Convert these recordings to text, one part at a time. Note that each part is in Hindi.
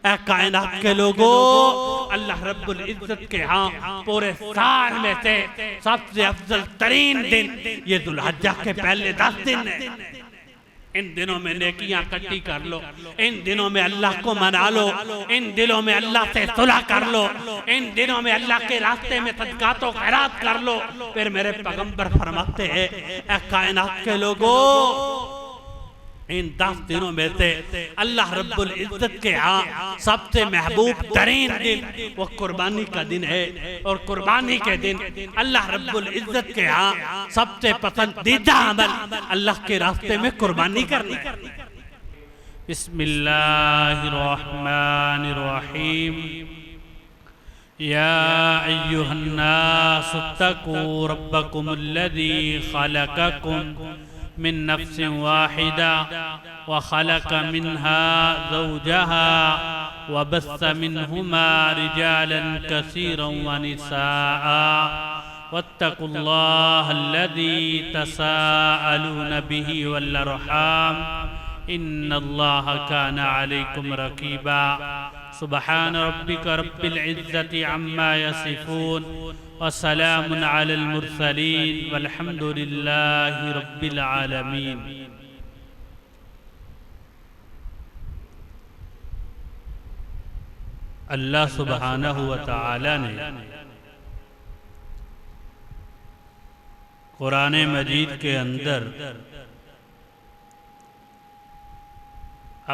ऐ कायनात के लोगों, अल्लाह रब्बुल इज्जत के यहाँ पूरे साल में से सबसे अफजल तरीन दिन ये दुल्हज्जा के पहले 10 दिन है। इन दिनों में नेकियां इकट्ठी कर लो, इन दिनों में अल्लाह को मना लो, इन दिनों में अल्लाह से सुलह कर लो, इन दिनों में अल्लाह के रास्ते में सदकात व खैरात कर लो। फिर मेरे पैगंबर फरमाते हैं, ऐ कायनात के लोगों, इन 10 दिनों में से अल्लाह रब्बुल इज्जत के यहाँ सबसे महबूब तरीन दिन वो कुर्बानी का दिन है। और कुर्बानी के दिन अल्लाह रब्बुल इज्जत के यहाँ सबसे पसंदीदा अमल अल्लाह के रास्ते में कुर्बानी करनी। बिस्मिल्लाहिर्रहमानिर्रहीम। या अय्युहन्नास इत्तकू रब्बकुमुल्लज़ी खलक़कुम मिन नफ्सिन वाहिदा व खलक़ मिन्हा ज़ौजहा व बस्स मिन्हुमा रिजालन कसीरन व निसाआ वत्तकुल्लाहल्लज़ी तसाअलून बिही वल अर्हाम इन्नल्लाह काना अलैकुम रकीबा। सुब्हान रब्बिका रब्बिल इज्जति अम्मा यसिफून व सलामुन अलल मुरसलीन वल्हम्दुलिल्लाहि रब्बिल आलमीन। अल्लाह सुब्हानहु व तआला ने कुरान मजीद के अंदर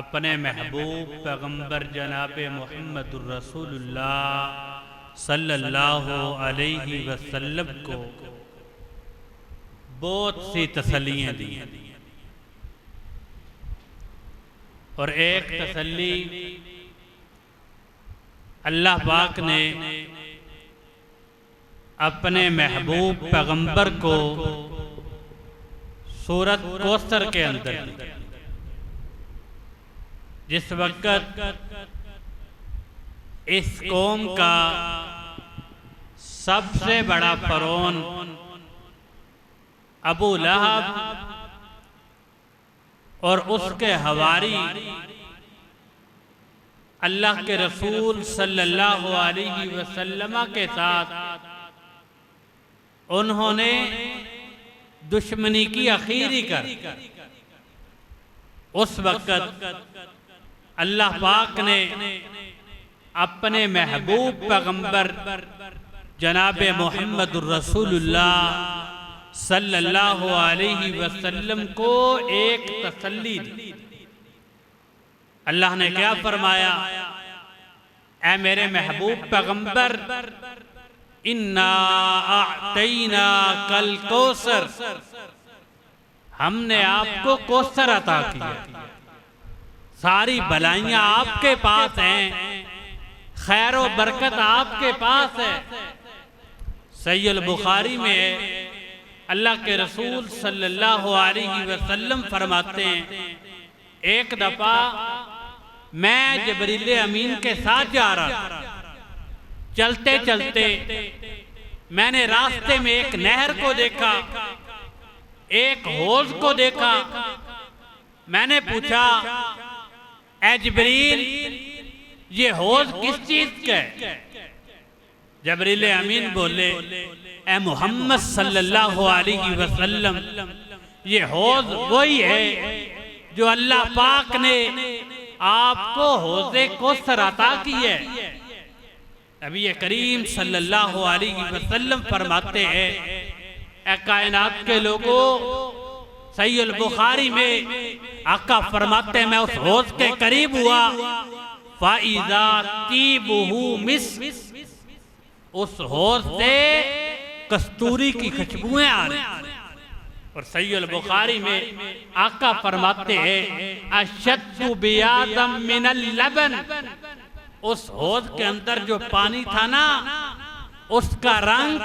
अपने महबूब पैगंबर जनाब मुहम्मदुर रसूलुल्लाह सल्लल्लाहु अलैहि वसल्लम को बहुत सी तसल्लियाँ दी और एक तसल्ली अल्लाह पाक ने अपने महबूब पैगंबर को सूरत कौसर के अंदर दी। जिस वक्त इस कौम का सबसे बड़ा फरौन अबू लहब और उसके हवारी अल्लाह के रसूल सल्लल्लाहु अलैहि वसल्लम के साथ उन्होंने दुश्मनी की आखिरी कर, उस वक्त अल्लाह पाक ने अपने महबूब पैगंबर जनाब मुहम्मदुर रसूलुल्लाह सल्लल्लाहु अलैहि वसल्लम को एक तसल्ली दी। अल्लाह ने क्या फरमाया, ऐ मेरे महबूब पैगंबर, इन्ना अअतैना कल कौसर, हमने आपको कौसर अता किया। सारी भलाइयां आपके पास हैं, खैर व बरकत आपके पास है। सहीह बुखारी में अल्लाह के रसूल सल्लल्लाहु अलैहि वसल्लम फरमाते हैं, एक दफा मैं जबरील अमीन के साथ जा रहा था। चलते चलते मैंने रास्ते में एक नहर को देखा, एक हौज को देखा। मैंने पूछा, ऐ जिब्रील, ये हौज किस चीज का है? जबरील अमीन बोले, ऐ मोहम्मद सल्लल्लाहु अलैहि वसल्लम, ये हौज वही है जो अल्लाह पाक ने आपको हौज़े कौसर अता की है। नबी करीम सल्लल्लाहु अलैहि वसल्लम फरमाते हैं, ऐ कायनात के लोगों, सहीह बुखारी में आका फरमाते हैं, मैं उस हौज के करीब हुआ, फाइज़ा तीबुहु मिस, उस हौज से कस्तूरी की खुशबुएं आ रही। और सहीह बुखारी में आका फरमाते हैं, अशद्दु बियादम मिनल लबन, उस हौज के अंदर जो पानी था ना, उसका रंग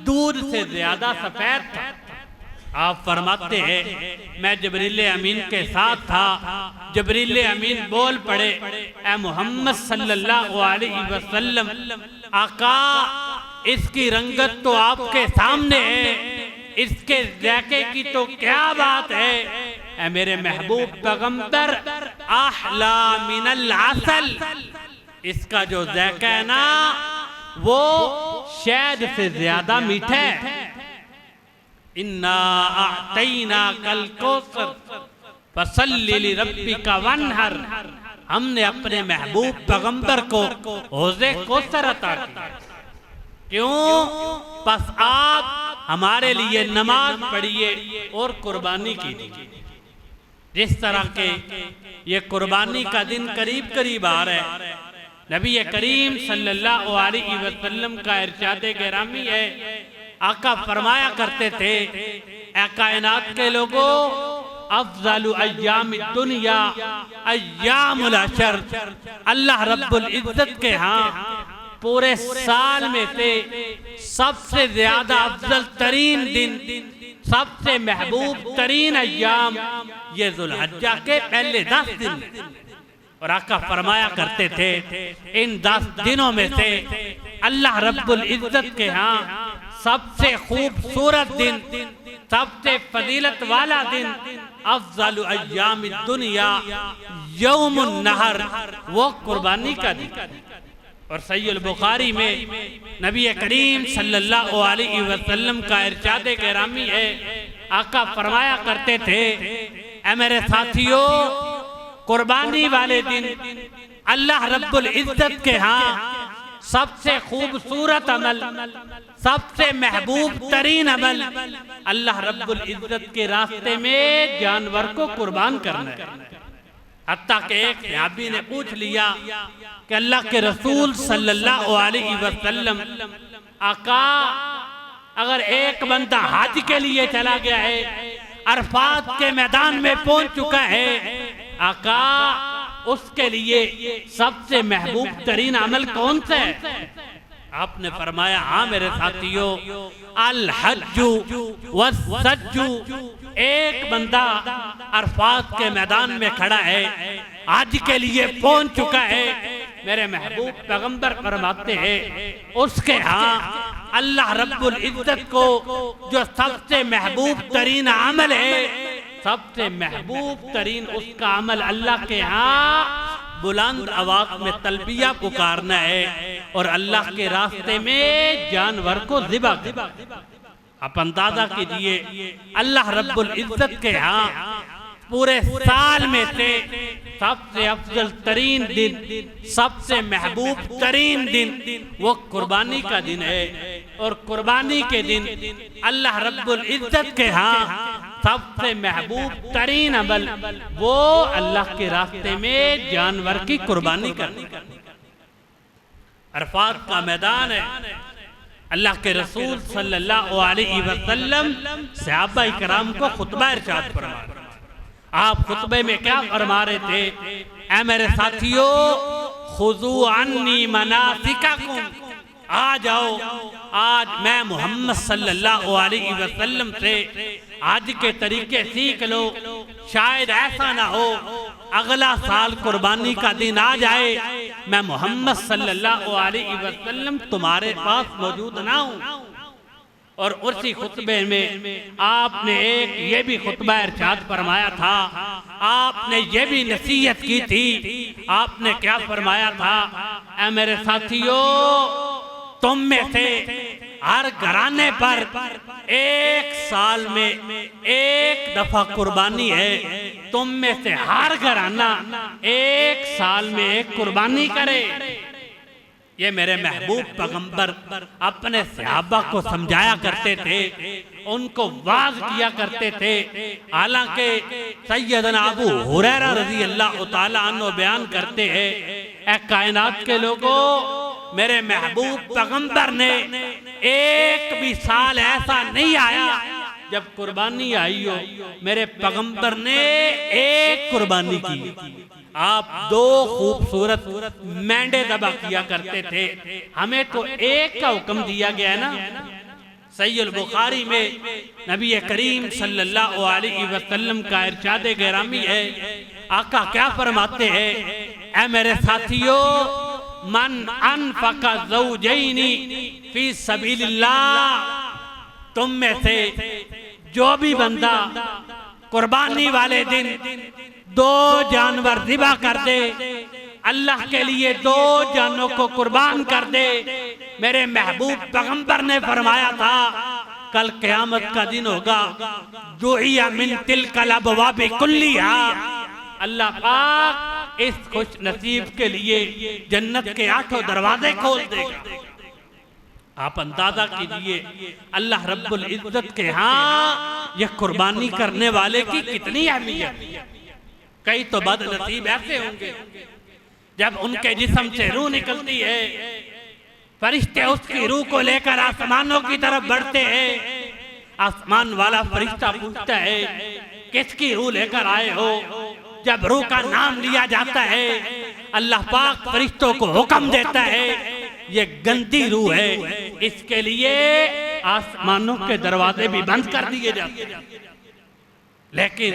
दूध से ज्यादा सफेद था। आप फरमाते हैं, मैं जबरील अमीन के साथ था। जबरील अमीन बोल पड़े, ऐ मोहम्मद सल्लल्लाहु अलैहि वसल्लम, आका इसकी रंगत तो आपके सामने है, इसके जायके की तो क्या बात है। ऐ मेरे महबूब पैगंबर, अहला मिनल असल, इसका जो ज़ायका है ना वो शहद से ज्यादा मीठा है। इन्ना अअतैना कल कौसर फसल्लि लिरब्बिका वन्हर, हमने अपने महबूब पैगंबर को हौज़े कौसर अता किया। क्यों? बस आप हमारे लिए नमाज पढ़िए और कुर्बानी कीजिए। जिस तरह के ये कुर्बानी का दिन करीब करीब आ रहा है, नबी करीम सल्लल्लाहु अलैहि वसल्लम का इरशाद गिरामी है, आका फरमाया करते थे, ए कायनात के लोगों, अफ़ज़लु अय्यामिद दुनिया अय्यामुल अशर, अल्लाह रब्बुल इज्जत के यहाँ पूरे साल में से सबसे ज्यादा अफजल तरीन दिन, सबसे महबूब तरीन अय्याम ये ज़ुल्हज्जा के पहले 10 दिन। और आका फरमाया करते थे, इन 10 दिनों में से अल्लाह रब्बुल इज्जत के यहाँ सबसे खूबसूरत दिन, सबसे फजीलत वाला दिन, अफ़ज़लु अय्यामिद दुनिया यौमुन नहर, वो कुर्बानी का दिन। और सहीह बुखारी में नबी करीम सल्लल्लाहु अलैहि वसल्लम का इरशाद गिरामी है, आका फरमाया करते थे, ऐ मेरे साथियों, कुर्बानी वाले दिन अल्लाह रब्बुल इज्जत के यहाँ सबसे खूबसूरत अमल, सबसे महबूब तरीन अमल, अल्लाह रब्बुल इज्जत के रास्ते में जानवर को कुर्बान करना है। हत्ता के एक सहाबी ने पूछ लिया कि अल्लाह के रसूल सल्लल्लाहु अलैहि वसल्लम, आका अगर एक बंदा हज के लिए चला गया है, अरफात के मैदान में पहुंच चुका है, आका उसके लिए सबसे महबूब तरीन अमल कौन सा है? आपने फरमाया, हाँ मेरे साथियों, अल हज्जु वस्सज्जु, एक बंदा अरफात के मैदान में खड़ा है, हज के लिए पहुंच चुका है, मेरे महबूब पैगंबर फरमाते हैं, उसके यहाँ अल्लाह रब्बुल इज्जत को जो सबसे महबूब तरीन अमल है, सबसे महबूब तरीन उसका अमल अल्लाह के यहाँ बुलंद आवाज में तलबिया पुकारना है और अल्लाह के रास्ते में जानवर को ज़िबा करना। आप अंदाजा कीजिए, अल्लाह रब्बुल इज्जत के यहाँ पूरे साल में से सबसे अफजल तरीन दिन, सबसे महबूब तरीन दिन वो कुर्बानी का दिन है। और कुर्बानी के दिन अल्लाह रब्बुल इज्जत के यहाँ सबसे महबूब तरीन अमल वो अल्लाह के रास्ते में जानवर की कुर्बानी करनी। अरफात का मैदान है, अल्लाह के रसूल सल्लल्लाहु अलैहि वसल्लम सहाबा इकराम को खुतबा इरशाद फरमा रहे। आप खुतबे में क्या फरमा रहे थे? ऐ मेरे साथियों, खुज़ू अन्नी मनासिकाकुम, आ जाओ, आज मैं मोहम्मद सल्लल्लाहु अलैहि वसल्लम से आज के तरीके सीख लो। शायद ऐसा ना हो अगला साल कुर्बानी का दिन आ जाए, मैं मोहम्मद सल्लल्लाहु अलैहि वसल्लम तुम्हारे पास मौजूद ना हूँ। और उसी खुतबे में आपने एक ये भी खुतबा इरशाद फरमाया था, आपने ये भी नसीहत की थी। आपने क्या फरमाया था? ऐ मेरे साथियों, तुम में से हर घराने पर एक साल में एक दफा कुर्बानी है। तुम में से हर घराना एक साल में एक कुर्बानी करे। ये मेरे महबूब पैगंबर अपने सहाबा को समझाया करते थे, उनको वाज किया करते थे। हालांकि सैयदना अबू हुरैरा रज़ी अल्लाह तआला अन्हु बयान करते हैं, ऐ कायनात के लोगों, मेरे महबूब पैगंबर ने एक भी साल ऐसा नहीं आया जब कुर्बानी आई हो, मेरे पैगंबर ने एक कुर्बानी की। आप दो खूबसूरत मेंढे दबा किया करते थे, हमें तो एक का हुक्म दिया गया है ना। सहीह बुखारी में नबी करीम सल्लल्लाहु अलैहि वसल्लम का इरशाद गिरामी है, आका क्या फरमाते हैं? ऐ मेरे साथियों, मन अनफका ज़ौजैनी फी सबीलिल्लाह, तुम में से जो भी बंदा कुर्बानी वाले दिन दो जानवर ज़िबा कर दे अल्लाह के लिए 2 जानों को कुर्बान कर दे। मेरे महबूब पैगंबर ने फरमाया था कल क़यामत का दिन होगा, दुइया मिन तिलकल अबवाबि कुल्लिहा, अल्लाह पाक इस खुश नसीब के लिए जन्नत के 8 दरवाजे खोल देगा। आप अंदाजा कीजिए अल्लाह रब्बुल इज्जत के यहाँ यह कुर्बानी करने वाले की कितनी अहमियत। कई तो बदनसीब ऐसे होंगे जब उनके जिस्म से रूह निकलती है, फरिश्ते उसकी रूह को लेकर आसमानों की तरफ बढ़ते हैं। आसमान वाला फरिश्ता पूछता है किसकी रूह लेकर आए हो। जब रूह का नाम लिया जाता है अल्लाह पाक फरिश्तों को हुक्म देता है ये गंदी रूह है, इसके लिए आसमानों के दरवाजे भी बंद कर दिए जाते हैं। लेकिन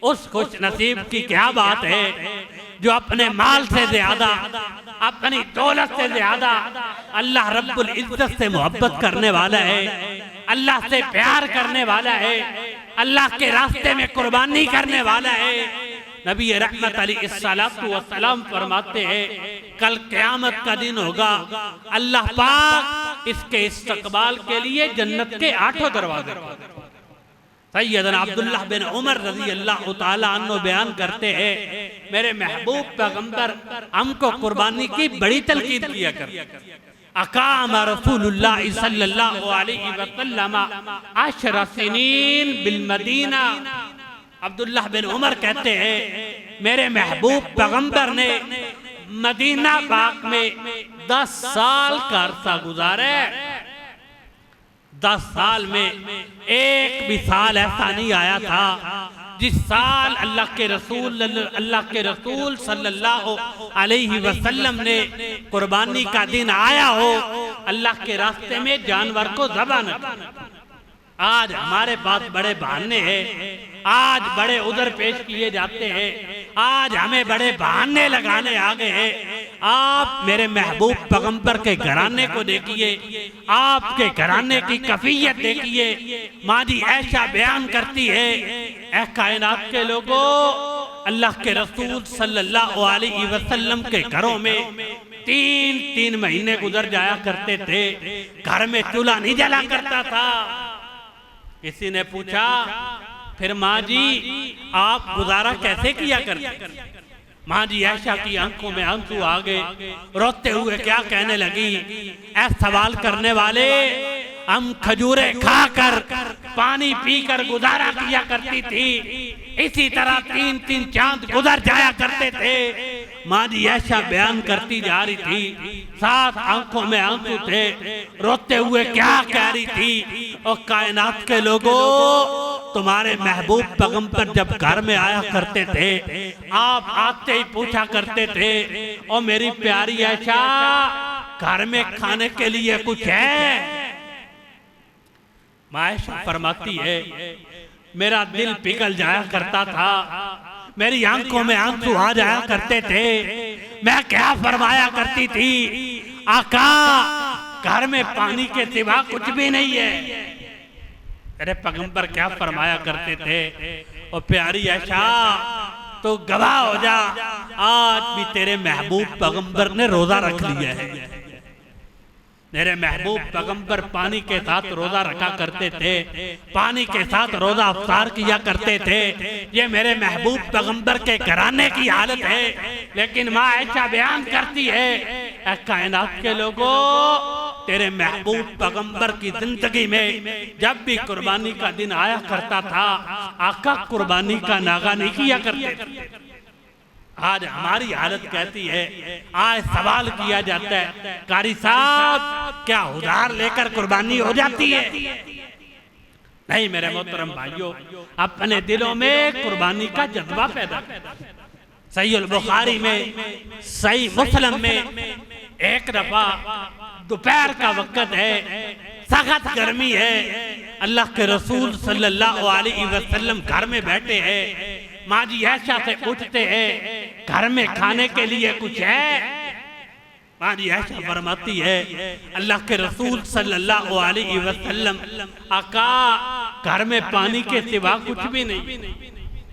उस खुश नसीब की क्या बात है जो अपने माल से ज्यादा, अपनी दौलत से ज्यादा अल्लाह रब्बुल इज्जत से मोहब्बत करने वाला है, अल्लाह से प्यार करने वाला है, अल्लाह के रास्ते में कुर्बानी करने वाला है। नबी रहमत अलैहिस्सलातु वस्सलाम फरमाते हैं कल क़यामत का दिन होगा, अल्लाह पाक इसके इस्तकबाल के लिए जन्नत के 8 दरवाजे। सैयदना अब्दुल्लाह बिन उमर रज़ी अल्लाह तआला अन्हु बयान करते हैं मेरे महबूब पैगंबर हमको कुर्बानी की बड़ी तलकीद किया करते। अकाम रसूलुल्लाह सल्लल्लाहु अलैहि वसल्लम 10 सिनीन बिल मदीना। अब्दुल्लाह बिन उमर कहते हैं मेरे महबूब पैगंबर ने मदीना पाक में 10 साल का अरसा गुजारे। 10 साल में एक भी साल ऐसा नहीं आया था जिस साल अल्लाह के रसूल सल्लल्लाहु अलैहि वसल्लम ने कुर्बानी का दिन आया हो अल्लाह के रास्ते में जानवर को ज़बह न किया। आज हमारे पास बड़े बहाने हैं, आज बड़े उधर पेश किए जाते हैं, आज हमें बड़े बहाने लगाने आ गए हैं। आप मेरे महबूब पैगंबर के घराने को देखिए, आपके घराने की कफियत देखिए। माँ जी ऐशा बयान करती है ऐ कायनात के लोगों, अल्लाह के रसूल सल्लल्लाहु अलैहि वसल्लम के घरों में 3-3 महीने गुजर जाया करते थे, घर में चूल्हा नहीं जला करता था। किसी ने पूछा फिर माँ जी आप गुजारा कैसे किया करते? माँ जी आयशा की आंखों में आंसू आ गए, रोते हुए क्या कहने लगी, ऐ सवाल करने वाले, हम खजूरें खाकर पानी पीकर गुजारा किया करती थी, इसी तरह 3-3 चांद गुजर जाया करते थे। माँ जी आयशा बयान करती जा रही थी, साथ आंखों में आंसू थे, रोते हुए क्या कह रही थी, और कायनात के लोगों तुम्हारे महबूब पैगंबर जब घर में आया करते थे आप आते ही पूछा करते थे और मेरी प्यारी आयशा घर में खाने के लिए कुछ है? आयशा फरमाती है मेरा दिल पिघल जाया करता था, मेरी आंखों में आंसू आ जाया करते थे। मैं क्या फरमाया करती थी, आका घर में पानी के सिवा कुछ भी नहीं है। अरे पैगंबर क्या फरमाया करते थे, और प्यारी आयशा तो गवाह हो जा, आज भी तेरे महबूब पैगंबर ने रोजा रख लिया है। मेरे महबूब पैगंबर पानी के साथ रोजा रखा करते थे, पानी के साथ रोजा अफ्तार किया करते थे। ये मेरे महबूब पैगंबर के घराने की हालत है। लेकिन माँ आयशा बयान करती है ऐ कायनात के लोगों, तेरे महबूब पैगंबर की जिंदगी में जब भी कुर्बानी का दिन आया करता था आका कुर्बानी का नागा नहीं किया करते थे। आज हमारी हालत कहती है, आज सवाल किया जाता है कारी साहब क्या उधार लेकर कुर्बानी हो जाती है? नहीं मेरे मोहतरम भाइयों, अपने दिलों में कुर्बानी का जज्बा पैदा। सहीह बुखारी में, सही मुस्लिम में एक दफा दोपहर का वक्त है, सख्त गर्मी है, अल्लाह के रसूल सल्लल्लाहु अलैहि वसल्लम घर में बैठे हैं। माँ जी आयशा से पूछते हैं घर में खाने के लिए कुछ है? माँ जी आयशा फरमाती है अल्लाह के रसूल सल्लल्लाहु अलैहि वसल्लम, आका घर में पानी के सिवा कुछ भी नहीं।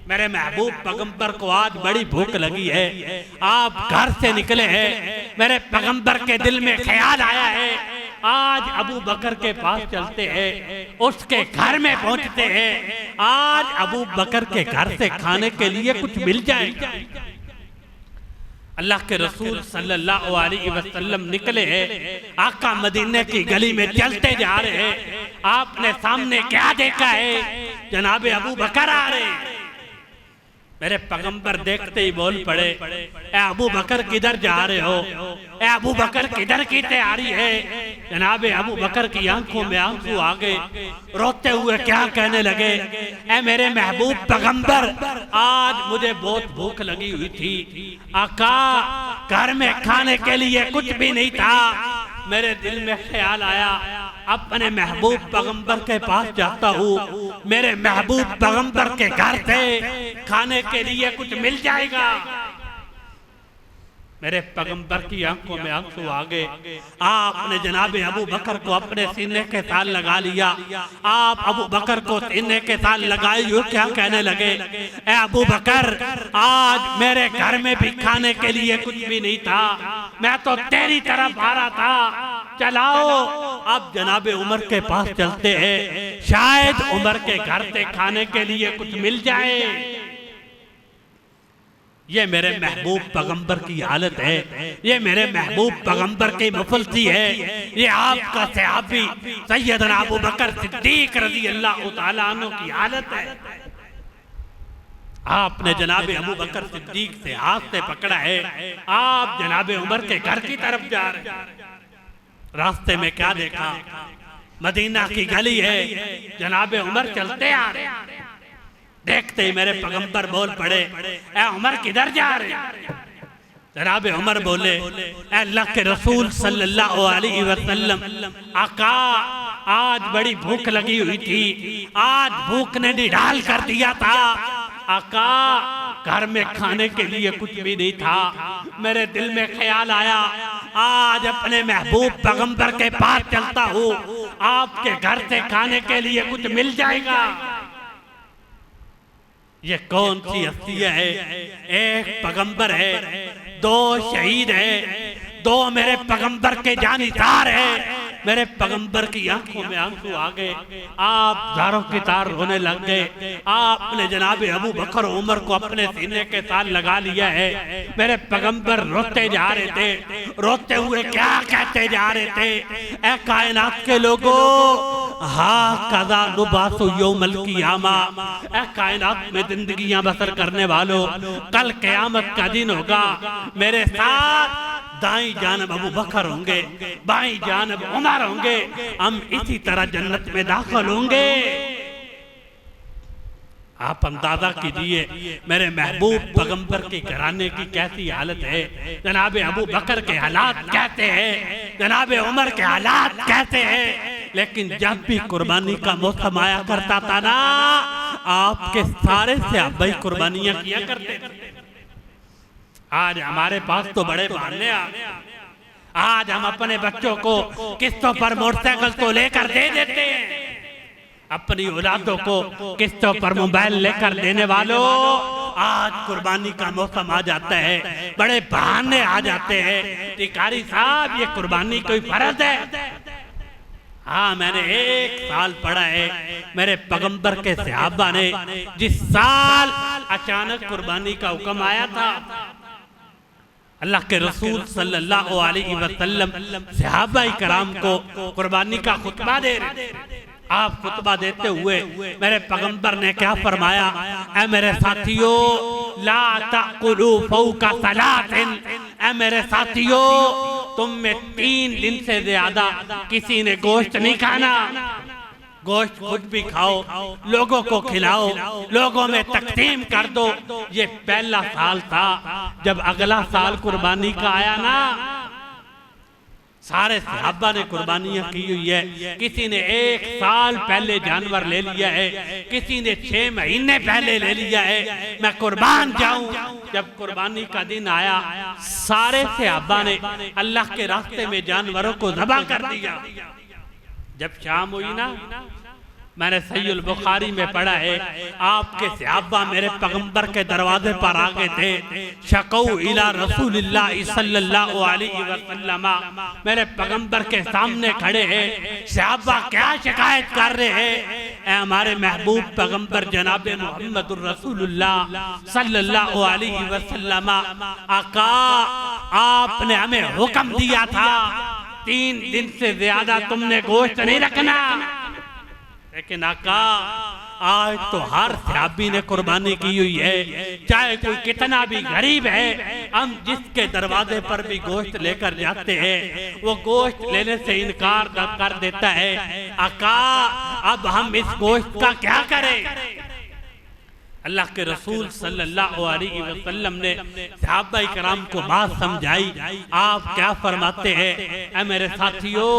मेरे महबूब पैगंबर को आज बड़ी भूख लगी है, आप घर से निकले हैं, मेरे पैगंबर के दिल में ख्याल आया है आज अबू बकर के पास चलते हैं, उसके घर में पहुंचते हैं, आज अबू बकर के घर से खाने के लिए कुछ मिल जाएगा। अल्लाह के रसूल सल्लल्लाहु अलैहि वसल्लम निकले हैं, आका मदीने की गली में चलते जा रहे हैं, आपने सामने क्या देखा है? जनाबे अबू बकर आ रहे हैं। मेरे पैगंबर देखते ही बोल पड़े, ए अबू बकर किधर जा रहे हो? ए अबू बकर किधर की तैयारी है? जनाबे अबू बकर की आंखों में आंसू आ गए, रोते हुए क्या कहने लगे, ए मेरे महबूब पैगंबर, आज मुझे बहुत भूख लगी हुई थी, आका घर में खाने के लिए कुछ भी नहीं था, मेरे दिल में ख्याल आया अपने महबूब पैगंबर के पास जाता हूँ, मेरे महबूब पैगंबर के घर से खाने के लिए कुछ मिल जाएगा। मेरे पैगंबर की आंखों में आंसू आ गए, आपने जनाबे अबू बकर को अपने सीने के साथ लगा लिया, आप अबू बकर को सीने के साथ लगाए हुए क्या कहने लगे, ए अबू बकर, आज मेरे घर में भी खाने के लिए कुछ भी नहीं था, मैं तो तेरी तरफ आ रहा था, चलाओ अब जनाबे उमर के पास चलते हैं, शायद उमर के घर से खाने के लिए कुछ मिल जाए। ये मेरे महबूब पैगंबर की हालत है, ये मेरे महबूब पैगंबर की मुफलसी है, ये आपका सहाबी सैयदना अबू बकर सिद्दीक रज़ी अल्लाह तआला अन्हु की हालत है। आपने जनाबे अबू बकर सिद्दीक से हाथ से पकड़ा है, आप जनाबे उमर के घर की तरफ जा रहे हैं। रास्ते में क्या देखा? मदीना की गली है, जनाबे उमर चलते आ रहे, देखते ही मेरे पैगंबर बोल पड़े, ए उमर किधर जा रहे? जनाबे उमर बोले, ए अल्लाह के रसूल सल्लल्लाहु अलैहि वसल्लम, आका आज बड़ी भूख लगी हुई थी, आज भूख ने निढाल कर दिया था, आका घर में खाने के लिए कुछ भी नहीं था, मेरे दिल में ख्याल आया आज अपने महबूब पैगंबर के पास चलता हूँ, आपके घर से खाने के लिए कुछ मिल जाएगा। ये कौन सी हस्ती है? एक पैगंबर है, दो शहीद है, दो मेरे पैगंबर के जानिसार है, मेरे पैगंबर की आंखों में आंसू आ गए, आप जारों की तार रोने लग गए, आपने जनाबे अबू बकर उमर को अपने सीने के साथ लगा लिया है, मेरे पैगंबर रोते जा रहे थे, रोते हुए क्या कहते जा रहे थे, ए कायनात के लोगों, हाँ कदा नुबासु यौमल क़ियामा, ए कायनात में जिंदगियां बसर करने वालों, कल क़यामत का दिन होगा, मेरे साथ दाई जानब अबू बकर होंगे, बाई जानब उमर होंगे, हम इसी तरह जन्नत में दाखिल होंगे। आप अंदाजा कीजिए मेरे महबूब पैगंबर के घराने की कैसी हालत है, जनाबे अबू बकर के हालात कहते हैं, जनाबे उमर के हालात कहते हैं, लेकिन जब भी कुर्बानी का मौसम आया करता था ना, आपके सारे सहाबा कुर्बानियां किया करते थे। आज हमारे पास तो बड़े बहाने आ गए, आज हम अपने बच्चों को किस्तों पर मोटरसाइकिल तो लेकर दे देते हैं, अपनी औलादों को किस्तों पर मोबाइल लेकर देने वालों, आज कुर्बानी का मौसम आ जाता है, बड़े बहाने आ जाते हैं, कारी साहब ये कुर्बानी कोई फर्ज है? हाँ मैंने एक साल पढ़ा है, मेरे पैगंबर के सहाबा ने जिस साल अचानक कुर्बानी का हुक्म आया था, अल्लाह के रसूल सल्लल्लाहु अलैहि वसल्लम सहाबा कराम को कुर्बानी का खुतबा दे रहे, आप खुतबा देते हुए मेरे पैगंबर ने क्या फरमाया, ऐ मेरे साथियों ला ताकुलू फौका सलासिन, ऐ मेरे साथियों तुम में 3 दिन से ज्यादा किसी ने गोश्त नहीं खाना, गोश्त खुद भी खाओ, लोगों को खिलाओ, लोगों में तकसीम कर दो। ये पहला साल था, जब अगला साल कुर्बानी का आया ना, सारे सहाबा ने कुर्बानियां की हुई है, किसी ने 1 साल पहले जानवर ले लिया है, किसी ने 6 महीने पहले ले लिया है, मैं कुर्बान जाऊं। जब कुर्बानी का दिन आया, सारे सहाबा ने अल्लाह के रास्ते में जानवरों को ज़बह कर दिया। जब शाम हुई ना, मैंने सहीहुल बुखारी में पढ़ा है, आपके सहाबा मेरे पैगंबर के दरवाजे पर आ गए थे। शकऊ इला रसूलिल्लाह सल्लल्लाहु अलैहि वसल्लम, मेरे पैगंबर के सामने खड़े हैं। सहाबा क्या शिकायत कर रहे हैं? हमारे महबूब पैगंबर जनाब मोहम्मदुर रसूलुल्लाह सल्लल्लाहु अलैहि वसल्लम, आका आपने हमें हुक्म दिया था 3 दिन से ज्यादा तुमने गोश्त नहीं रखना, लेकिन आका आज तो हर सहाबी ने कुर्बानी की हुई है, चाहे कोई कितना भी गरीब है, हम जिसके दरवाजे पर भी गोश्त लेकर जाते हैं वो गोश्त लेने से इनकार कर देता है। आका अब हम इस गोश्त का क्या करें? अल्लाह के रसूल सल्लल्लाहु अलैहि वसल्लम ने सहाबा इकराम को बात समझाई। आप क्या फरमाते हैं? ऐ मेरे साथियों,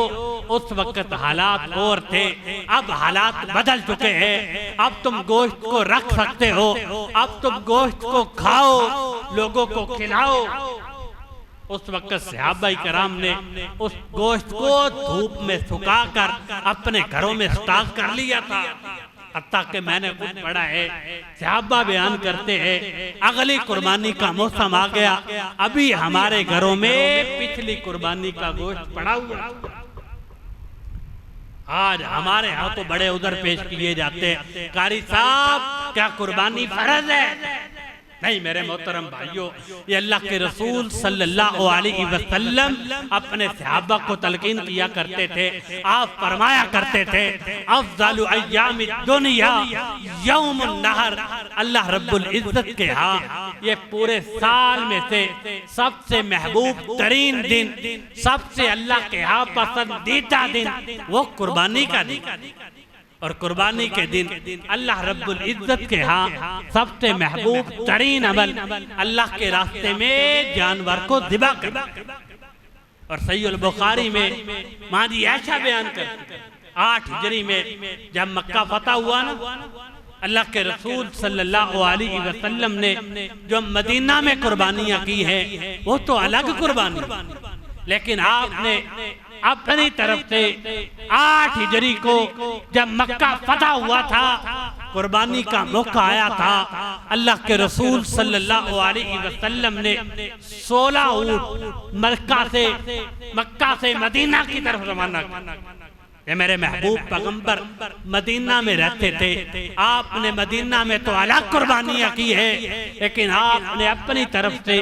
उस वक्त हालात और थे, अब हालात बदल चुके हैं। अब तुम गोश्त को रख सकते हो, अब तुम गोश्त को खाओ, लोगों को खिलाओ। उस वक्त सहाबा इकराम ने उस गोश्त को धूप में सुखाकर अपने घरों में स्टॉक कर लिया था। हत्ता कि मैंने कुछ पढ़ा है, सहाबा बयान करते हैं अगली कुर्बानी का मौसम आ गया, अभी हमारे घरों में पिछली कुर्बानी का गोश्त पड़ा हुआ। आज हमारे यहाँ तो बड़े उधर पेश किए जाते हैं, कारी साहब क्या कुर्बानी फर्ज है? नहीं मेरे मोहतरम भाइयों, ये अल्लाह के रसूल सल्लल्लाहु अलैहि वसल्लम अपने सहाबा को तलकीन किया करते थे। आप फरमाया करते थे अफ़ज़लु अय्यामिद दुनिया यौमुन नहर। अल्लाह रब्बुल इज्जत के यहाँ ये पूरे साल में से सबसे महबूब तरीन दिन, सबसे अल्लाह के यहाँ पसंदीदा दिन वो कुर्बानी का दिन। और कुर्बानी के दिन अल्लाह रब्बुल इज्जत के यहाँ सबसे महबूब तरीन अमल अल्लाह के रास्ते में जानवर को ज़िबा करना। और सहीहुल बुखारी में मादी आयशा बयान कर 8 हिजरी में जब मक्का फतह हुआ ना, अल्लाह के रसूल सल्लल्लाहु अलैहि वसल्लम ने जो मदीना में कुर्बानियाँ की हैं वो तो अलग कुर्बानी, लेकिन आपने अपनी तरफ से 8 हिजरी को जब मक्का फतह हुआ था, कुर्बानी का मौका आया था, अल्लाह के रसूल सल्लल्लाहु अलैहि वसल्लम ने 16 ऊँट मक्का से मदीना की तरफ रवाना किया। ये मेरे महबूब पैगंबर मदीना में रहते थे, आपने मदीना में तो अलग कुर्बानियाँ की है, लेकिन आपने अपनी तरफ से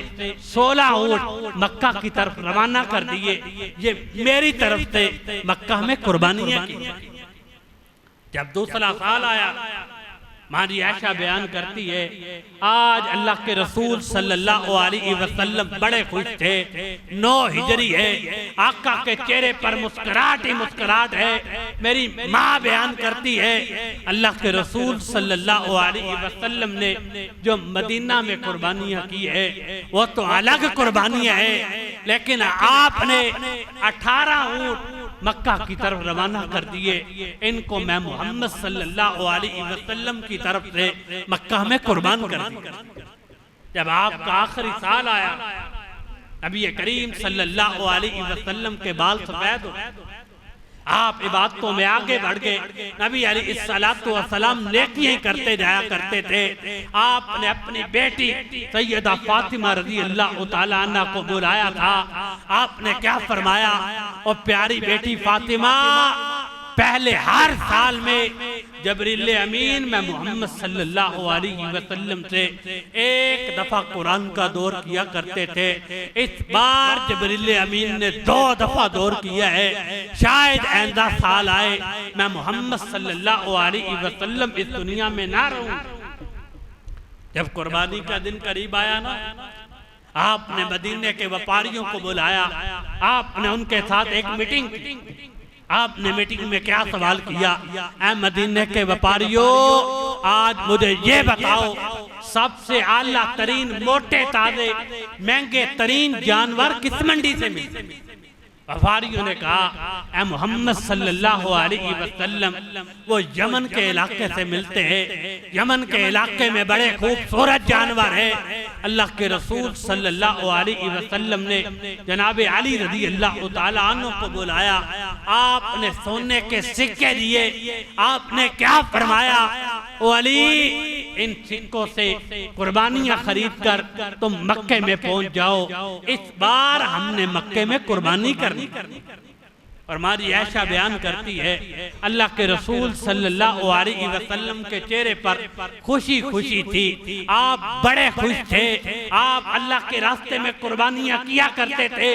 16 ऊँट मक्का की तरफ रवाना कर दिए। ये मेरी तरफ से मक्का में कुर्बानियाँ की। जब दूसरा साल आया, मारी आयशा बयान करती है आज अल्लाह के रसूल सल्लल्लाहु अलैहि वसल्लम बड़े खुश थे। 9 हिजरी है, आका के चेहरे पर मुस्कुराहट ही मुस्कुराहट है। मेरी माँ बयान करती है अल्लाह के रसूल सल्लल्लाहु अलैहि वसल्लम ने जो मदीना में कुर्बानियाँ की है वो तो अलग कुर्बानियाँ है, लेकिन आपने 18 ऊँट मक्का की तरफ रवाना कर दिए। इनको मैं मोहम्मद सल्लल्लाहु अलैहि वसल्लम की तरफ से मक्का में कुर्बान कर दिया। जब आपका आखिरी साल आया, नबी करीम सल्लल्लाहु अलैहि वसल्लम के बाल सफेद हो, आप इबादतों में आगे बढ़ गए। नबी अलैहिस्सलातु वस्सलाम नेकियां करते जाया करते थे। आपने अपनी बेटी सैयदा फातिमा रज़ी अल्लाह तआला अन्हा को बुलाया था। आपने क्या फरमाया? और प्यारी बेटी फातिमा, पहले हर साल में जबरील अमीन में मोहम्मद सल्लल्लाहु अलैहि वसल्लम से 1 दफा कुरान का दौर किया करते थे। इस बार जबरील अमीन ने 2 दफा दौर किया है। शायद आइंदा साल आए मैं मोहम्मद सल्लल्लाहु अलैहि वसल्लम इस दुनिया में ना रहूं। जब कुर्बानी का दिन करीब आया ना, आपने मदीने के व्यापारियों को बुलाया, आपने उनके साथ एक मीटिंग की। आपने मीटिंग में क्या सवाल किया? ऐ मदीने के व्यापारियों, आज मुझे ये बताओ सबसे आला तरीन, मोटे ताजे, महंगे तरीन जानवर किस मंडी से मिले? वफारियों ने कहा, ए मोहम्मद सल्लल्लाहु अलैहि वसल्लम, वो यमन के इलाके से मिलते हैं, यमन के इलाके में बड़े खूबसूरत जानवर हैं। अल्लाह के रसूल सल्लल्लाहु अलैहि वसल्लम ने जनाब अली रज़ी अल्लाह तआला अन्हु को बुलाया। आपने सोने के सिक्के दिए। आपने क्या फरमाया, ओ अली, इन सिक्कों से कुर्बानियां खरीद कर तुम मक्के में पहुंच जाओ। इस बार हमने मक्के में कुर्बानी करनी। और हमारी ऐशा बयान करती है, अल्लाह के रसूल सल्लल्लाहु अलैहि वसल्लम के चेहरे पर खुशी खुशी थी। आप बड़े खुश थे। आप अल्लाह के रास्ते में कुर्बानियां किया करते थे।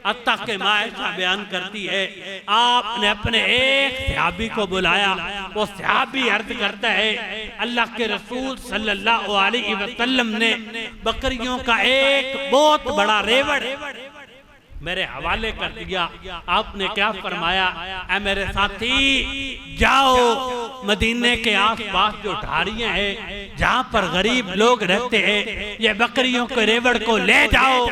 हत्ता के माँ ऐशा बयान करती है, आपने अपने एक सहाबी को बुलाया। वो सहाबी अर्ज करता है, अल्लाह के रसूल सल्लल्लाहु अलैहि वसल्लम ने बकरियों का एक बहुत बड़ा रेवड़ मेरे हवाले कर दिया। आपने क्या फरमाया, ऐ मेरे साथी, जाओ मदीने के आसपास जो ढारियां हैं, जहां पर गरीब लोग रहते हैं, ये बकरियों के रेवड़ को ले जाओ।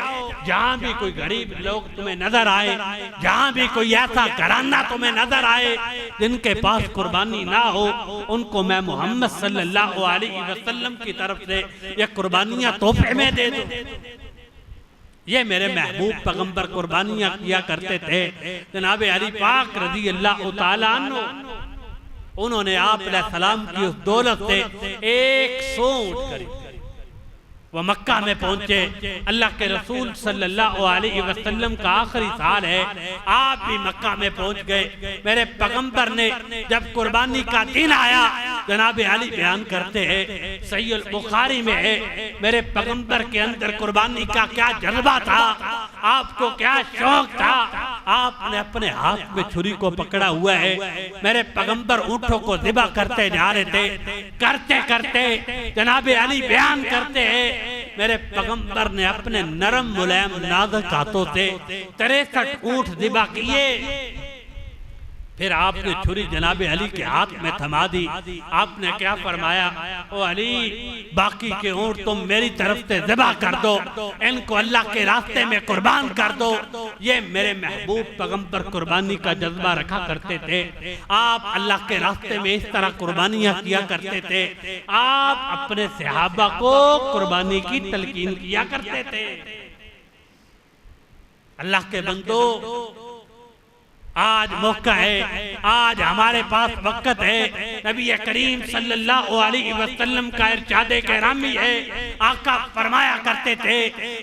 जहां भी कोई गरीब लोग तुम्हें नजर आए, जहां भी कोई ऐसा घराना तुम्हें नजर आए जिनके पास कुर्बानी ना हो, उनको मैं मोहम्मद सल्लल्लाहु अलैहि वसल्लम की तरफ से ये कुर्बानियां तोहफे में दे दो। ये मेरे महबूब पैगंबर कुर्बानियां किया करते थे। जनाब अली पाक रज़ी अल्लाह तआला अन्हु, उन्होंने आप अलैहिस्सलाम की उस दौलत से एक ऊंट खरीद। वह मक्का में पहुंचे। अल्लाह के रसूल सल्लल्लाहु अलैहि वसल्लम का आखिरी साल है। आप भी मक्का में पहुंच गए। मेरे पैगंबर ने जब कुर्बानी का दिन आया, जनाब अली बयान करते हैं, सहीह बुखारी में है, मेरे पैगंबर के अंदर कुर्बानी का क्या जज्बा था, आपको क्या शौक था। आपने अपने हाथ में छुरी को पकड़ा हुआ है। मेरे पैगंबर ऊंटों को ज़िबा करते जा रहे थे। करते करते जनाब अली बयान करते हैं, मेरे पैगंबर ने अपने नरम मुलायम नाजुक हाथों से 63 ऊंट ज़िबा किए। फिर आपने छुरी जनाब अली के हाथ में थमा दी। आपने क्या फरमाया, ओ अली, बाकी के ऊंट तुम मेरी तरफ से ज़िबा कर दो, इनको अल्लाह के रास्ते में कुर्बान कर दो। ये मेरे महबूब पैगंबर कुर्बानी का जज्बा रखा करते थे। आप अल्लाह के रास्ते में इस तरह कुर्बानियां किया करते थे। आप अपने सहाबा को कुर्बानी की तलकीन किया करते थे। अल्लाह के बंदो, आज मौका है, आज हमारे पास वक्त है। नबी करीम सल्लल्लाहु अलैहि वसल्लम का इरशादे किरामी है। आका फरमाया करते थे,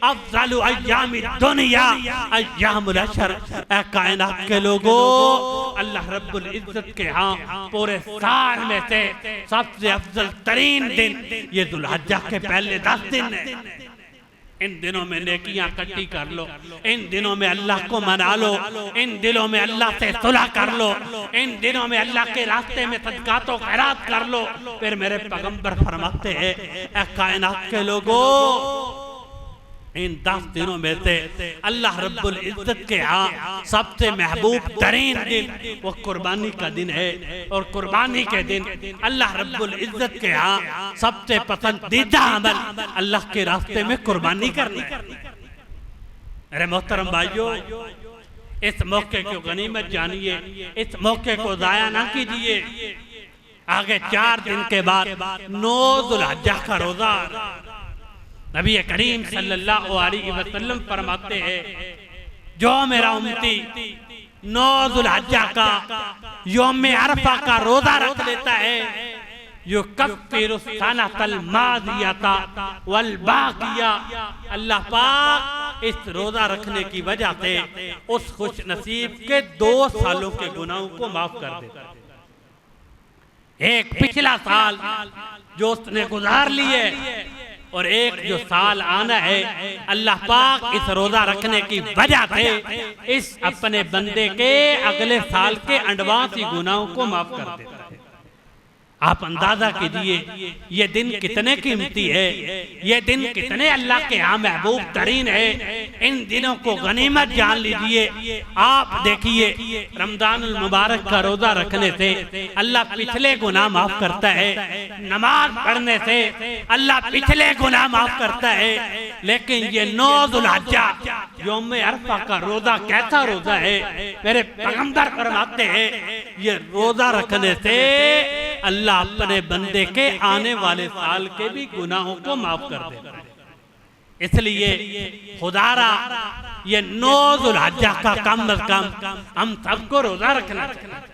अफ़ज़लु अय्यामि दुनिया अय्यामुल अशर। ऐ कायनात के लोगों, अल्लाह रब्बुल इज्जत के यहाँ पूरे साल में से सबसे अफजल तरीन दिन ये दुल्हज्जा के पहले 10 दिन है। इन दिनों में नेकियां इकट्ठी कर लो। इन दिनों में अल्लाह को मना लो। इन दिनों में अल्लाह से सुलह कर लो। इन दिनों में अल्लाह के रास्ते में सदकात व खैरात कर लो। फिर मेरे पैगंबर फरमाते हैं, ऐ कायनात के लोगों, इन 10 दिनों में से अल्लाह रब्बुल इज्जत के यहाँ सबसे महबूब तरीन दिन वो कुर्बानी का दिन है। और कुर्बानी के दिन अल्लाह रब्बुल इज्जत के यहाँ सबसे पसंदीदा अमल अल्लाह के रास्ते में कुर्बानी करनी। अरे मोहतरम भाइयों, इस मौके को गनीमत जानिए, इस मौके को जाया ना कीजिए। आगे 4 दिन के बाद 9 ज़ुल्हिज्जा का रोजा नबी करीम सल्लल्लाहु अलैहि वसल्लम फरमाते हैं, जो मेरा उम्मती 9 ज़ुल्हिज्जा का यौम अरफा का रोजा रख लेता है, युकफ्फिरु सनतल मादियता वल बाकिया। अल्लाह पाक इस रोजा रखने की वजह से उस खुश नसीब के 2 सालों के गुनाहों को माफ कर देता है। एक पिछला साल जो उसने गुजार लिए और एक जो साल आना है, अल्लाह पाक इस रोजा रखने की वजह से इस अपने बंदे के अगले साल के एडवांस गुनाहों को माफ कर देता है। आप अंदाजा कीजिए ये दिन कितने कीमती है, ये दिन कितने अल्लाह के यहाँ महबूब तरीन है। इन दिनों को गनीमत जान लीजिए। आप देखिए रमजानुल मुबारक का रोजा रखने से अल्लाह पिछले गुनाह माफ करता है, नमाज पढ़ने से अल्लाह पिछले गुनाह माफ करता है। लेकिन ये 9 ज़ुल्हिज्जा यौम अरफा का रोजा कैसा रोजा है, मेरे पैगंबर फरमाते हैं ये रोजा रखने से अल्लाह अपने बंदे के आने वाले साल के भी गुनाहों को माफ कर देता है। इसलिए खुदारा ये 9 ज़ुल्हिज्जा का कम अज कम हम सबको रोजा रखना चाहिए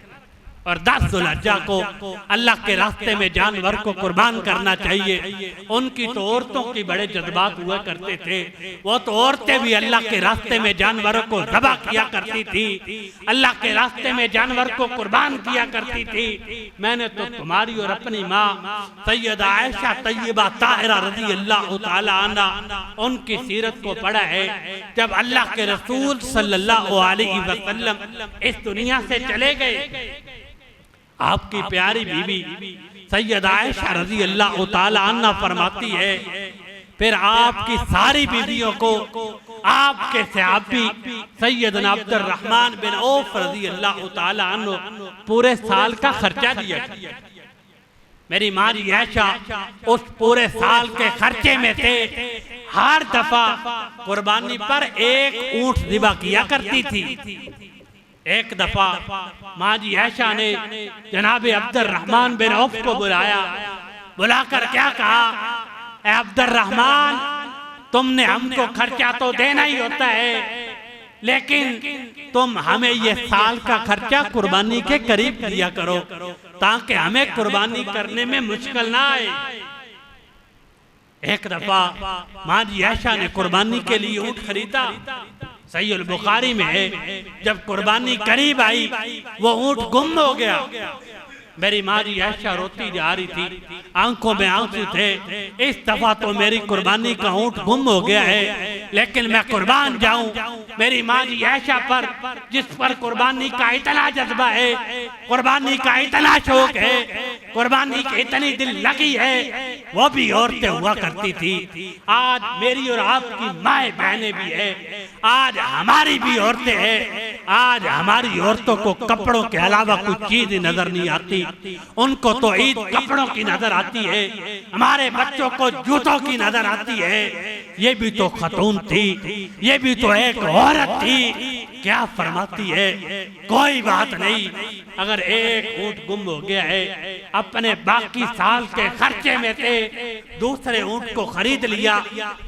और 10 ज़ुल्हिज्जा को अल्लाह के रास्ते में जानवर को कुर्बान करना चाहिए। उनकी तो औरतों की बड़े जज्बात हुआ करते थे, वो तो औरतें भी अल्लाह के रास्ते में जानवरों को ज़बह किया करती थी, अल्लाह के रास्ते में जानवर को कुर्बान किया करती थी। मैंने तो तुम्हारी और अपनी माँ सैयदा आयशा तय्यबा ताहिरा रज़ी अल्लाह तआला अन्हा उनकी सीरत को पढ़ा है। जब अल्लाह के रसूल सल्लल्लाहु अलैहि वसल्लम इस दुनिया से चले गए, आपकी प्यारी बीबी सैयदा आयशा रज़ी अल्लाह तआला अन्हा फरमाती है, फिर आपकी सारी बीवियों को आपके सहाबी सैयदना अब्दुर्रहमान बिन औफ रज़ी अल्लाह तआला अन्हु पूरे साल का खर्चा दिया। मेरी माँ जी आयशा उस पूरे साल के खर्चे में से हर दफा कुर्बानी पर एक ऊंट ज़िबा किया करती थी। एक दफा माँ जी आयशा ने जनाबे अब्दुर्रहमान बिन औफ को बुलाया, बुलाकर क्या कहा, ए अब्दुर्रहमान तुमने हमको खर्चा तो देना ही होता है, लेकिन तुम हमें ये साल का खर्चा कुर्बानी के करीब दिया करो ताकि हमें कुर्बानी करने में मुश्किल ना आए। एक दफा माँ जी आयशा ने कुर्बानी के लिए ऊँट खरीदा। सहीह बुखारी में है, जब कुर्बानी करीब आई वो ऊँट गुम हो गया। मेरी माँ जी आयशा रोती जा रही थी, आंखों में आंसू थे, इस दफा तो मेरी कुर्बानी का ऊँट गुम हो गया है, लेकिन मैं कुर्बान जाऊं। मेरी माँ जी आयशा पर जिस पर कुर्बानी का इतना जज्बा है, कुर्बानी का इतना शौक है, कुर्बानी की इतनी दिल लगी है, वो भी औरतें हुआ करती थी। आज मेरी और आपकी माए बहनें भी है, आज हमारी भी औरतें हैं। आज हमारी औरतों को कपड़ों के अलावा कुछ चीज नजर नहीं आती, उनको तो ईद कपड़ों की नजर आती है, हमारे बच्चों को जूतों की नजर आती है। ये भी तो खतून थी, ये भी तो एक औरत थी। क्या फरमाती है, कोई बात नहीं, अगर एक ऊँट गुम हो गया है, अपने बाकी साल के खर्चे में से दूसरे ऊँट को खरीद लिया,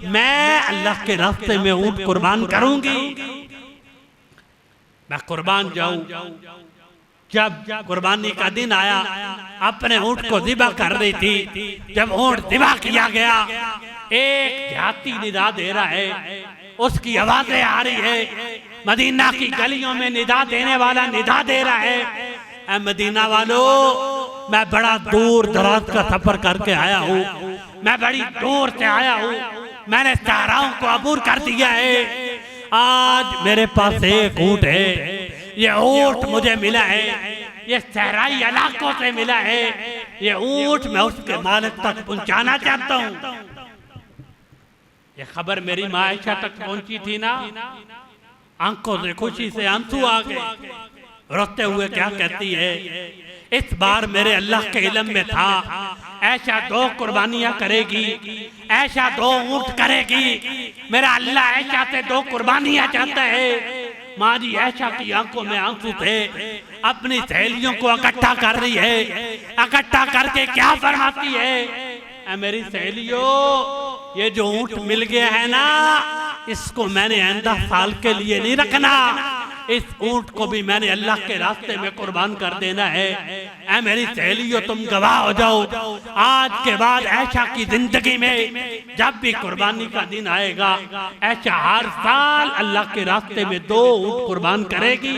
मैं अल्लाह के रास्ते में ऊँट कुर्बान करूंगी, मैं कुर्बान जाऊं। जब कुर्बानी का दिन आया, अपने ऊँट को ज़िबा कर रही थी, जब ऊँट ज़िबा किया गया, एक देहाती निदा दे रहा है, उसकी आवाजें आ रही है, मदीना की गलियों में निदा देने वाला निदा दे रहा है, ऐ मदीना वालों, मैं बड़ा दूर दराज का सफर करके आया हूँ, मैं बड़ी दूर से आया हूँ, मैंने सहराओं को अबूर कर दिया है, आज मेरे पास एक ऊँट है, ये ऊँट मुझे मिला है, ये सहराई इलाकों से मिला है, ये ऊँट मैं उसके मालिक तक पहुंचाना चाहता हूँ। ये खबर मेरी माँ आयशा तक पहुंची थी ना, आंखों से खुशी से आंसू आ गए, रोते हुए क्या कहती है, इस बार मेरे अल्लाह के इल्म में था, ऐशा 2 कुर्बानियां करेगी, ऐशा 2 ऊँट करेगी, मेरा अल्लाह ऐशा से 2 कुर्बानियां चाहता है। माँ जी आयशा की आंखों में आंसू थे, अपनी सहेलियों को इकट्ठा कर रही है, इकट्ठा करके क्या फरमाती है, मेरी सहेलियों, ये जो ऊँट मिल गया है ना, इसको मैंने आइंदा साल के लिए नहीं रखना, इस ऊँट को भी मैंने अल्लाह के रास्ते में कुर्बान कर देना है। ऐ मेरी सहेलियों, तुम गवाह हो जाओ, आज के बाद आयशा की जिंदगी में जब भी कुर्बानी का दिन आएगा, आयशा हर साल अल्लाह के रास्ते में 2 ऊँट कुर्बान करेगी।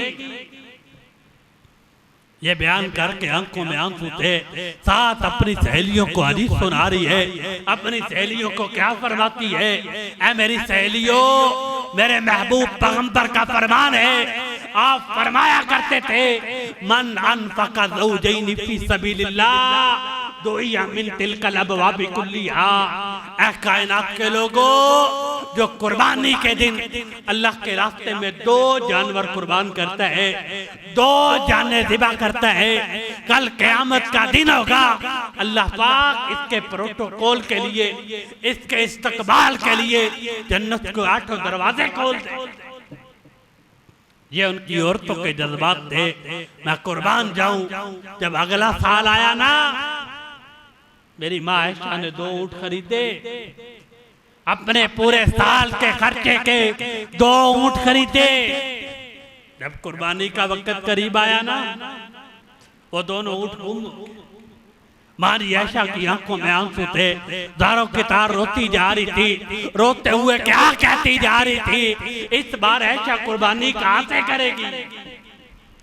ये बयान करके आंखों में आंसू थे, साथ अपनी सहेलियों को हदीस सुना रही है, अपनी सहेलियों को क्या फरमाती है, ऐ मेरी सहेलियों, मेरे महबूब पैगंबर का फरमान है, आप फरमाया करते थे मन अनफक़ा ज़ौजैनि फ़ी सबीलिल्लाह दुइया मिन तिलकल अबवाबि कुल्लिहा। ऐ कायनात के लोगों, जो कुर्बानी के दिन अल्लाह के रास्ते में 2 जानवर कुर्बान करता है, 2 जानें ज़िबा करता है, कल क़यामत का दिन होगा, अल्लाह पाक इसके प्रोटोकॉल के लिए, इसके इस्तकबाल के लिए जन्नत को 8 दरवाजे खोल दे। ये उनकी औरतों के जज्बात थे, मैं कुर्बान जाऊं। जब अगला साल आया ना, मेरी माँ आयशा ने 2 ऊँट खरीदे, अपने पूरे साल के खर्चे के 2 ऊँट खरीदे। जब कुर्बानी का वक्त करीब आया ना, वो दोनों ऊँट गुम। मारी आयशा की आंखों में आंसू थे, दारों की तार रोती जा रही थी, रोते हुए क्या कहती जा रही थी, इस बार आयशा कुर्बानी कहाँ से करेगी।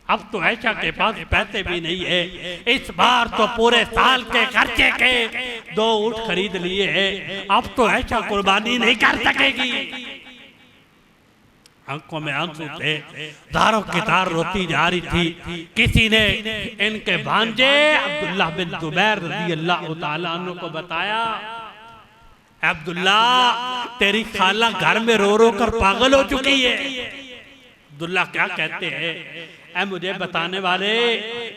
अब तो आयशा के पास पैसे भी नहीं है, इस बार तो पूरे साल के खर्चे के 2 ऊँट खरीद लिए हैं, अब तो आयशा कुर्बानी नहीं कर सकेगी। आंखों में आंसू थे, दारों की तार रोती जा रही थी। किसी ने इनके भांजे अब्दुल्लाह बिन जुबैर रज़ियल्लाहु ताला अन्हु को बताया, अब्दुल्ला तेरी खाला घर में रो रो कर पागल हो चुकी है। अब्दुल्ला क्या कहते हैं, ऐ मुझे बताने वाले,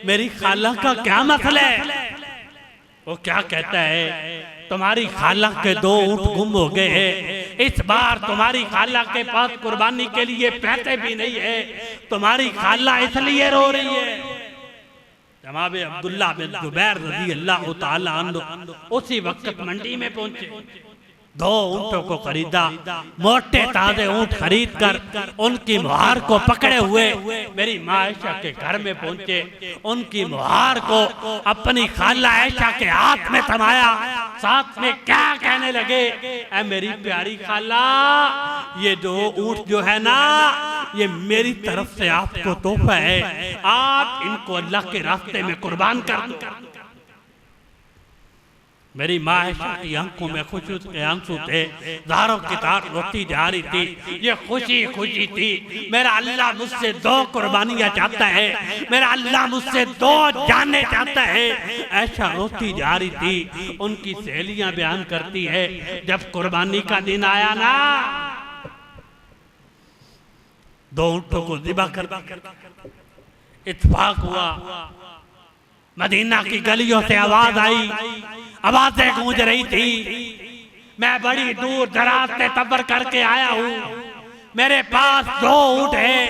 मेरी खाला का क्या मसला है। वो क्या कहता है, तुम्हारी खाला के 2 ऊँट गुम हो गए हैं, इस बार तुम्हारी खाला के पास कुर्बानी के लिए पैसे भी नहीं है, तुम्हारी खाला इसलिए रो रही है। जनाब अब्दुल्लाह बिन जुबैर रज़ियल्लाहु ताला अन्हु उसी वक्त मंडी में पहुंचे, 2 ऊँटों को खरीदा, मोटे ताजे ऊँट खरीद कर उनकी मुहार को पकड़े हुए मेरी माँ आयशा के घर में पहुंचे। उनकी मुहार को अपनी खाला आयशा के हाथ में थमाया, साथ में क्या कहने लगे, ऐ मेरी प्यारी खाला, ये 2 ऊँट जो है ना, ये मेरी तरफ से आपको तोहफा है, आप इनको अल्लाह के रास्ते में कुर्बान कर दो। मेरी माँ आयशा की आंखों में खुशी के आंसू थे, दारों की तार रोती जा रही थी। ये खुशी खुशी थी, मेरा अल्लाह मुझसे 2 कुर्बानियां चाहता है, मेरा अल्लाह मुझसे 2 जाने चाहता है। ऐसा रोती जा रही थी। उनकी सहेलियां बयान करती है, जब कुर्बानी का दिन आया ना, 2 ऊँटों को ज़िबा कर इत्तेफाक हुआ, मदीना की गलियों से आवाज आई, आवाजें गूंज रही थी, मैं बड़ी दूर दराज से सफर करके आया हूँ, मेरे पास 2 ऊँट है,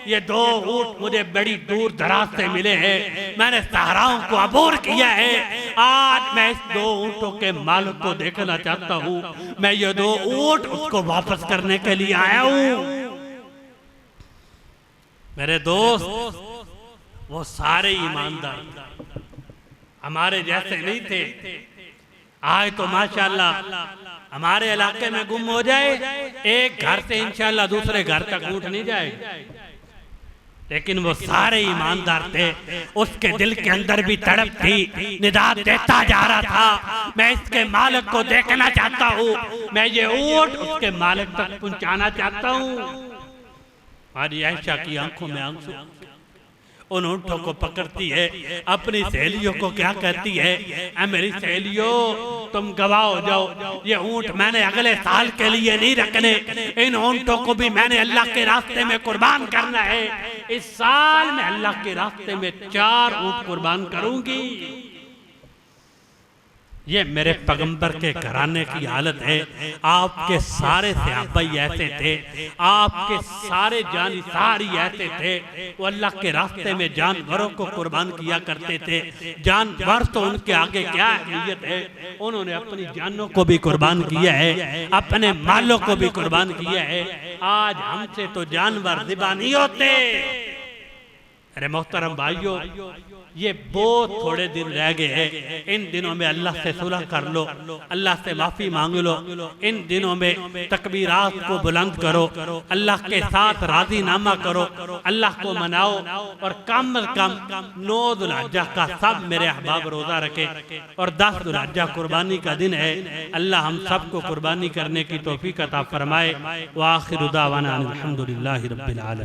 ये 2 ऊँट मुझे बड़ी दूर दराज से मिले हैं, मैंने सहराओं को अबूर किया है, आज मैं इस 2 ऊँटों के मालिक को देखना चाहता हूँ, मैं ये 2 ऊँट उसको वापस करने के लिए आया हूँ। मेरे दोस्त, वो सारे ईमानदार हमारे जैसे नहीं थे। आज तो माशाल्लाह हमारे इलाके में गुम हो जाए, एक घर से इंशाल्लाह दूसरे घर तक ऊँट नहीं जाए, लेकिन वो सारे ईमानदार थे। उसके दिल के अंदर भी तड़प थी, निदात देता जा रहा था, मैं इसके मालिक को देखना चाहता हूँ, मैं ये ऊँट उसके मालिक तक पहुँचाना चाहता हूँ। हमारी आयशा की आंखों में आंसू, उन ऊँटों को पकड़ती है, अपनी सहेलियों को क्या कहती है, ऐ मेरी सहेलियों, तुम गवाह हो जाओ, ये ऊँट मैंने अगले साल के लिए नहीं रखने, इन ऊँटों को भी मैंने अल्लाह के रास्ते में कुर्बान करना है। इस साल मैं अल्लाह के रास्ते में 4 ऊँट कुर्बान करूंगी। ये मेरे पैगंबर के घराने की हालत है। आपके सारे सहाबा ऐसे थे, आपके सारे जानिसार ऐसे थे, वो अल्लाह के रास्ते में जानवरों को कुर्बान किया करते थे। जानवर तो उनके आगे क्या अहमियत है, उन्होंने अपनी जानों को भी कुर्बान किया है, अपने मालों को भी कुर्बान किया है। आज हमसे तो जानवर ज़िबा नहीं होते। अरे मोहतरम भाइयों, ये बहुत थोड़े दिन रह गए हैं। इन दिनों में अल्लाह से सुलह कर लो, अल्लाह से माफ़ी मांग लो। इन दिनों में तकबीरात को बुलंद करो, अल्लाह के साथ राजीनामा करो, अल्लाह को मनाओ। और कम अज कम 9 दुल्हज्जा का सब मेरे अहबाब रोज़ा रखे और 10 दुल्हज्जा कुर्बानी का दिन है। अल्लाह हम सबको कुर्बानी करने की तौफीक अता फरमाए। व आखिर दावाना अल्हम्दुलिल्लाहि रब्बिल आलमीन।